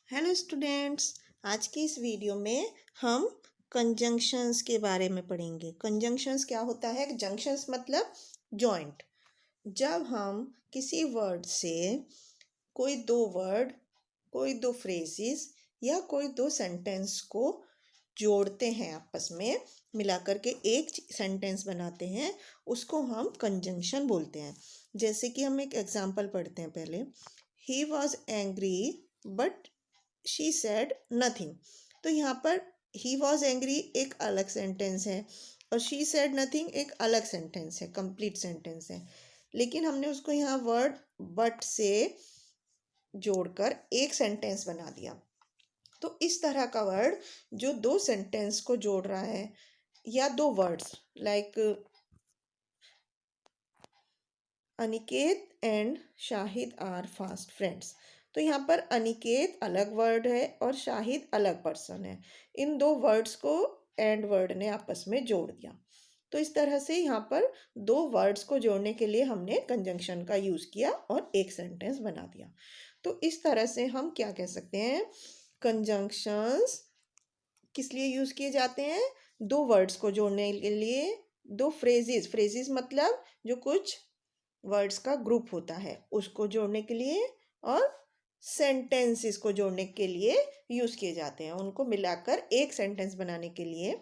Hello students. आज की इस वीडियो में हम कंजंक्शंस के बारे में पढ़ेंगे। कंजंक्शंस क्या होता है? जंक्शंस मतलब जॉइंट। जब हम किसी वर्ड से कोई दो वर्ड, कोई दो फ्रेजेस या कोई दो सेंटेंस को जोड़ते हैं, आपस में मिलाकर के एक सेंटेंस बनाते हैं, उसको हम कंजंक्शन बोलते हैं। जैसे कि हम एक एग्जांपल पढ़ते हैं पहले। He was angry but she said nothing. तो यहाँ पर ही वॉज एंग्री एक अलग सेंटेंस है और शी सेड नथिंग एक अलग सेंटेंस है, कंप्लीट सेंटेंस है। लेकिन हमने उसको यहाँ वर्ड बट से जोड़कर एक सेंटेंस बना दिया। तो इस तरह का वर्ड जो दो सेंटेंस को जोड़ रहा है, या दो words like Aniket and Shahid are fast friends. तो यहाँ पर अनिकेत अलग वर्ड है और शाहिद अलग पर्सन है। इन दो वर्ड्स को एंड वर्ड ने आपस में जोड़ दिया। तो इस तरह से यहाँ पर दो वर्ड्स को जोड़ने के लिए हमने कंजंक्शन का यूज़ किया और एक सेंटेंस बना दिया। तो इस तरह से हम क्या कह सकते हैं? कंजंक्शंस किस लिए यूज़ किए जाते हैं? दो वर्ड्स को जोड़ने के लिए। दो फ्रेजेस, फ्रेजेस मतलब जो कुछ वर्ड्स का ग्रुप होता है, उसको जोड़ने के लिए, और सेंटेंसेस को जोड़ने के लिए यूज़ किए जाते हैं। उनको मिलाकर एक सेंटेंस बनाने के लिए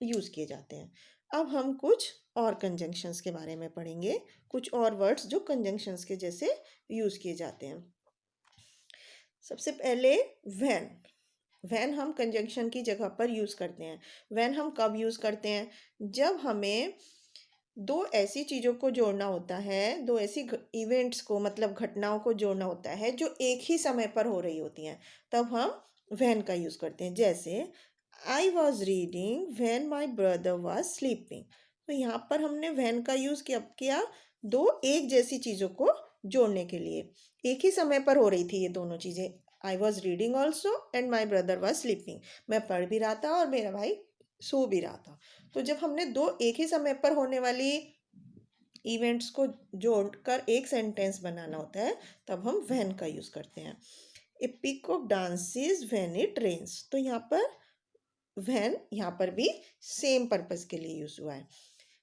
यूज़ किए जाते हैं। अब हम कुछ और कंजंक्शंस के बारे में पढ़ेंगे, कुछ और वर्ड्स जो कंजंक्शंस के जैसे यूज़ किए जाते हैं। सबसे पहले व्हेन। व्हेन हम कंजंक्शन की जगह पर यूज़ करते हैं। व्हेन हम कब यूज़ करते हैं? जब हमें दो ऐसी चीज़ों को जोड़ना होता है, दो ऐसी इवेंट्स को, मतलब घटनाओं को जोड़ना होता है जो एक ही समय पर हो रही होती हैं, तब हम व्हेन का यूज़ करते हैं। जैसे I was reading when my brother was sleeping. तो यहाँ पर हमने व्हेन का यूज़ किया दो एक जैसी चीज़ों को जोड़ने के लिए। एक ही समय पर हो रही थी ये दोनों चीज़ें। I was reading also and my brother was sleeping. मैं पढ़ भी रहा था और मेरा भाई सो भी रहा था। तो जब हमने दो एक ही समय पर होने वाली इवेंट्स को जोड़कर एक सेंटेंस बनाना होता है, तब हम व्हेन का यूज़ करते हैं। A peacock dances when it rains. तो यहाँ पर व्हेन यहाँ पर भी सेम पर्पस के लिए यूज़ हुआ है।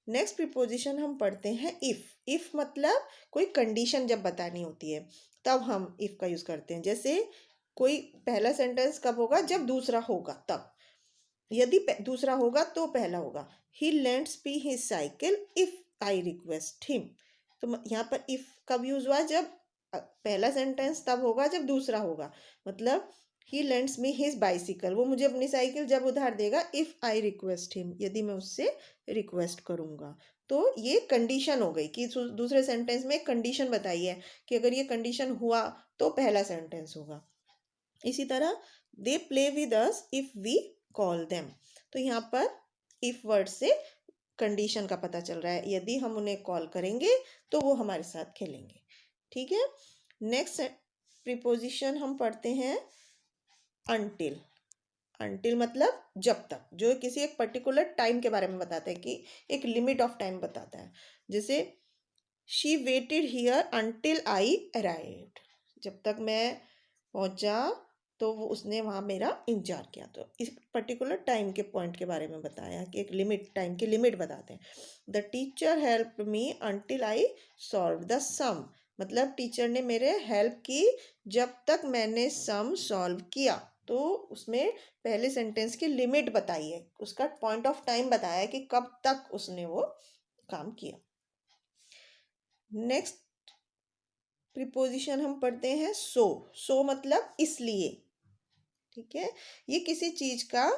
नेक्स्ट प्रीपोजिशन हम पढ़ते हैं इफ़। इफ़ मतलब कोई कंडीशन जब बतानी होती है, तब हम इफ़ का यूज़ करते हैं। जैसे कोई पहला सेंटेंस कब होगा? जब दूसरा होगा तब। यदि दूसरा होगा तो पहला होगा। He lends me his cycle if I request him. तो यहाँ पर इफ कब यूज हुआ? जब पहला सेंटेंस तब होगा जब दूसरा होगा। मतलब ही लेंट्स मी हिज बाइसिकल, वो मुझे अपनी साइकिल जब उधार देगा, इफ आई रिक्वेस्ट हिम, यदि मैं उससे रिक्वेस्ट करूंगा। तो ये कंडीशन हो गई कि दूसरे सेंटेंस में एक कंडीशन बताई है कि अगर ये कंडीशन हुआ तो पहला सेंटेंस होगा। इसी तरह they play with us if we call them. तो यहाँ पर इफ वर्ड से कंडीशन का पता चल रहा है, यदि हम उन्हें कॉल करेंगे तो वो हमारे साथ खेलेंगे। ठीक है। नेक्स्ट प्रीपोजिशन हम पढ़ते हैं अनटिल। अनटिल मतलब जब तक, जो किसी एक पर्टिकुलर टाइम के बारे में बताता है, कि एक लिमिट ऑफ टाइम बताता है। जैसे she weighted here until I arrived. जब तक मैं पहुंचा तो वो उसने वहाँ मेरा इंतजार किया। तो इस पर्टिकुलर टाइम के पॉइंट के बारे में बताया कि एक लिमिट, टाइम की लिमिट बताते हैं। The teacher help me until I solve the sum. मतलब टीचर ने मेरे हेल्प की जब तक मैंने सम सॉल्व किया। तो उसमें पहले सेंटेंस की लिमिट बताई है, उसका पॉइंट ऑफ टाइम बताया है कि कब तक उसने वो काम किया। नेक्स्ट प्रीपोजिशन हम पढ़ते हैं सो। सो मतलब इसलिए। ठीक है। ये किसी चीज का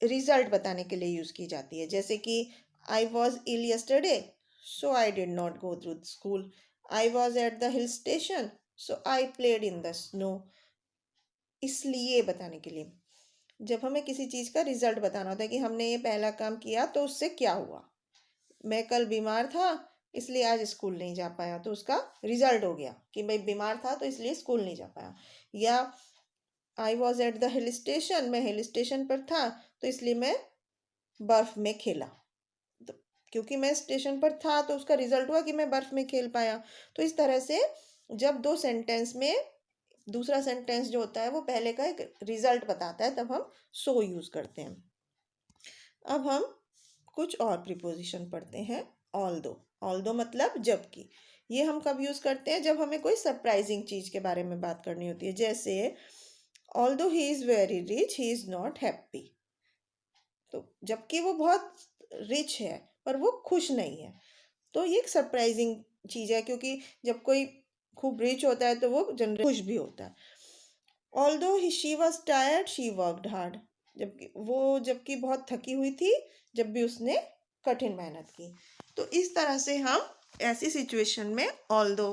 रिजल्ट बताने के लिए यूज की जाती है। जैसे कि I was ill yesterday so I did not go through school. I was at the hill station so I played in the snow. इसलिए बताने के लिए। जब हमें किसी चीज का रिजल्ट बताना होता है कि हमने ये पहला काम किया तो उससे क्या हुआ। मैं कल बीमार था इसलिए आज स्कूल नहीं जा पाया, तो उसका रिजल्ट हो गया कि भाई बीमार था तो इसलिए स्कूल नहीं जा पाया। या आई was at the hill station, मैं हिल स्टेशन पर था तो इसलिए मैं बर्फ में खेला। तो क्योंकि मैं स्टेशन पर था तो उसका रिजल्ट हुआ कि मैं बर्फ में खेल पाया। तो इस तरह से जब दो सेंटेंस में दूसरा सेंटेंस जो होता है वो पहले का एक रिजल्ट बताता है, तब हम सो यूज़ करते हैं। अब हम कुछ और प्रीपोजिशन पढ़ते हैं। ऑल्दो। ऑल्दो मतलब जबकि। ये हम कब यूज़ करते हैं? जब हमें कोई सरप्राइजिंग चीज़ के बारे में बात करनी होती है। जैसे although he is very rich he is not happy. तो जबकि वो बहुत रिच है पर वो खुश नहीं है। तो ये एक सरप्राइजिंग चीज़ है, क्योंकि जब कोई खूब रिच होता है तो वो जनरली खुश भी होता है। Although she was tired she worked hard. जबकि बहुत थकी हुई थी, जब भी उसने कठिन मेहनत की। तो इस तरह से हम ऐसी सिचुएशन में ऑल्दो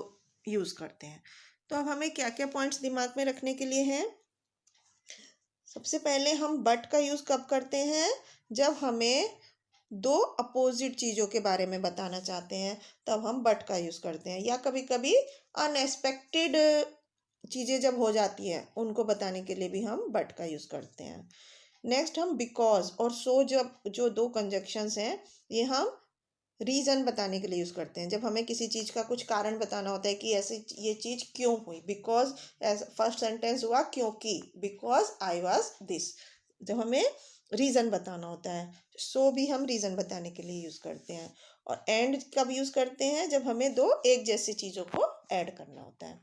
यूज़ करते हैं। तो अब हमें क्या क्या पॉइंट्स दिमाग में रखने के लिए हैं? सबसे पहले हम बट का यूज़ कब करते हैं? जब हमें दो अपोजिट चीज़ों के बारे में बताना चाहते हैं, तब हम बट का यूज़ करते हैं। या कभी कभी अनएक्सपेक्टेड चीज़ें जब हो जाती हैं, उनको बताने के लिए भी हम बट का यूज़ करते हैं। नेक्स्ट हम बिकॉज और सो, जब जो दो कंजक्शंस हैं, ये हम रीज़न बताने के लिए यूज़ करते हैं। जब हमें किसी चीज़ का कुछ कारण बताना होता है कि ऐसे ये चीज़ क्यों हुई। बिकॉज फर्स्ट सेंटेंस हुआ क्योंकि, बिकॉज आई वॉज दिस। जब हमें रीज़न बताना होता है। सो भी हम रीज़न बताने के लिए यूज़ करते हैं। और एंड कब यूज़ करते हैं? जब हमें दो एक जैसी चीज़ों को ऐड करना होता है।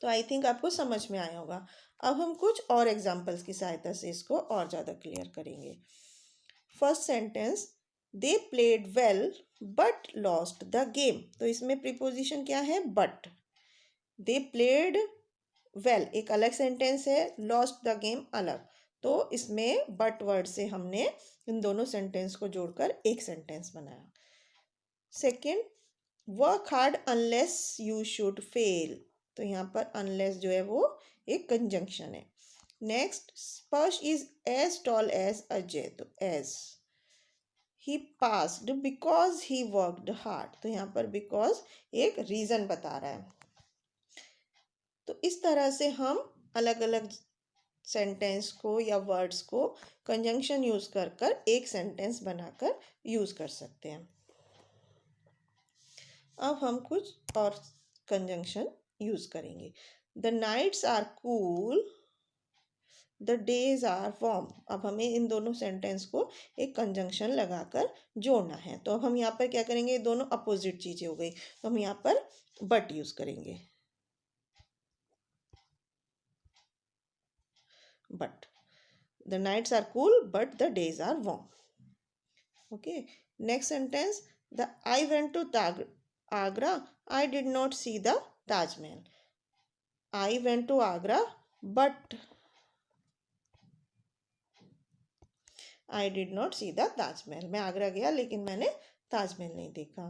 तो आई थिंक आपको समझ में आया होगा। अब हम कुछ और एग्जाम्पल्स की सहायता से इसको और ज़्यादा क्लियर करेंगे। First sentence, they played well but lost the game. तो इसमें प्रीपोजिशन क्या है? बट। दे प्लेड वेल एक अलग सेंटेंस है, लॉस्ट द गेम अलग। तो इसमें बट वर्ड से हमने इन दोनों सेंटेंस को जोड़कर एक सेंटेंस बनाया। Second, work hard unless you should fail. तो यहाँ पर अनलेस जो है वो एक कंजंक्शन है। Next, Sparsh is as tall as Ajay. तो as. He passed because he worked hard. तो यहाँ पर बिकॉज एक रीजन बता रहा है। तो इस तरह से हम अलग अलग सेंटेंस को या वर्ड्स को कंजंक्शन यूज कर कर एक सेंटेंस बनाकर यूज कर सकते हैं। अब हम कुछ और कंजंक्शन यूज करेंगे। The nights are cool the days are warm. अब हमें इन दोनों सेंटेंस को एक कंजंक्शन लगाकर जोड़ना है। तो अब हम यहाँ पर क्या करेंगे? दोनों अपोजिट चीज़ें हो गई, तो हम यहाँ पर बट यूज करेंगे। But the nights are cool but the days are warm. Okay, next sentence, the I went to Agra I did not see the Taj Mahal. I went to Agra but I did not see the Taj Mahal. मैं आगरा गया लेकिन मैंने ताजमहल नहीं देखा।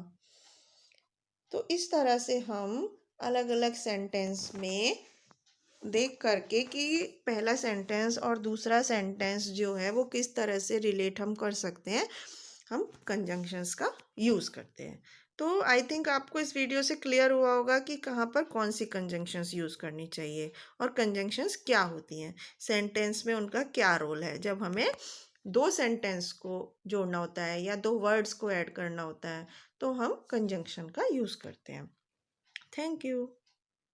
तो इस तरह से हम अलग अलग सेंटेंस में देख करके कि पहला सेंटेंस और दूसरा सेंटेंस जो है वो किस तरह से रिलेट हम कर सकते हैं, हम कंजंक्शंस का यूज़ करते हैं। तो आई थिंक आपको इस वीडियो से क्लियर हुआ होगा कि कहाँ पर कौन सी कंजंक्शंस यूज़ करनी चाहिए और कंजंक्शंस क्या होती हैं, सेंटेंस में उनका क्या रोल है। जब हमें दो सेंटेंस को जोड़ना होता है या दो वर्ड्स को ऐड करना होता है, तो हम कंजंक्शन का यूज़ करते हैं। Thank you.